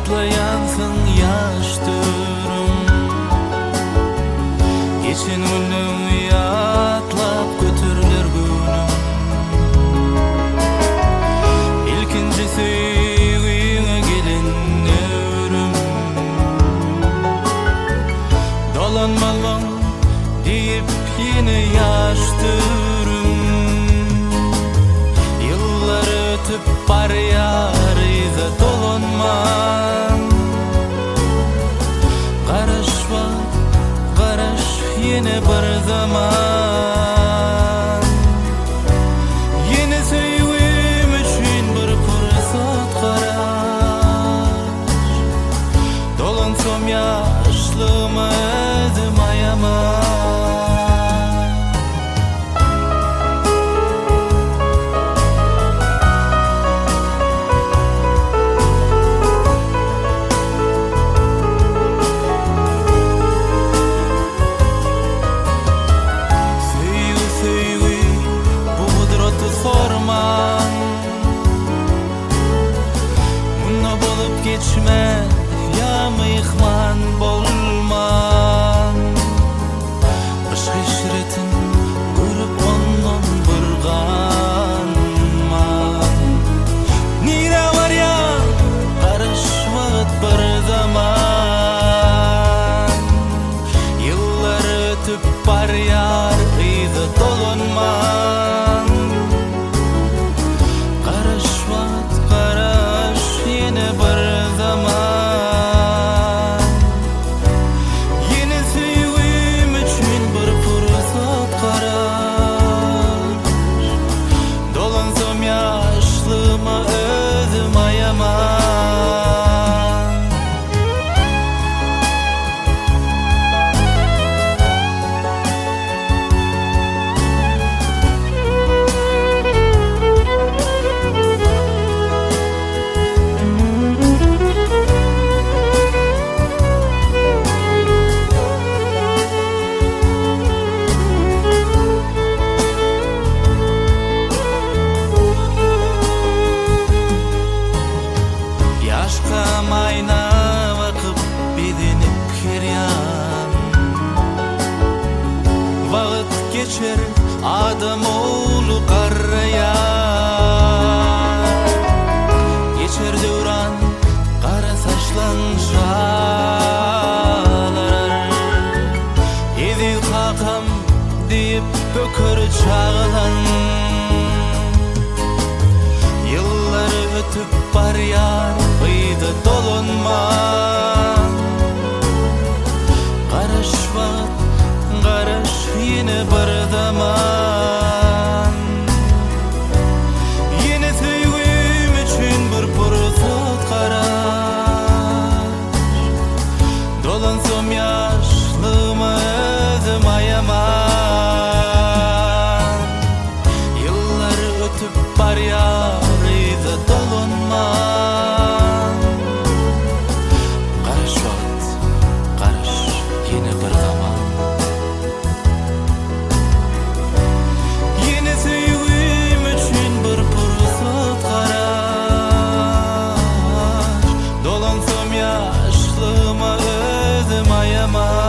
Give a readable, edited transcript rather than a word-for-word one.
Atlayansın yaştırım Geçen günüm yatlap götürülür günüm İlkinci sevgine gelin ömrüm Dolanmalım deyip yine yaştırım Yıllar ötüp bar yarıza dolanman Qaraş yine bir zaman Yine sevgim üçün bir fırsat qaraş Dolansam yaşlığıma özüm ayaman Geçme ya mihman bolman Aşk işretin görüp ondan bırganman Nire var ya karışmadı bir zaman Yıllar ötüp bar yar izi dolanman Qaraş yine bir geçer adam oğlu qaraya Geçer devran qara saçlan şalar Edil kakam deyip bökür çağılan Yılları ötüp bar yar bıydı dolanman Qaraş yine bir zaman Yine sevgim üçün bir fırsat qaraş Dolansam yaşlığıma özüm ayaman Yıllar ötüp bar yarıza dolanman Qaraş yine bir zaman Dolansam yaşlığıma özüm ayaman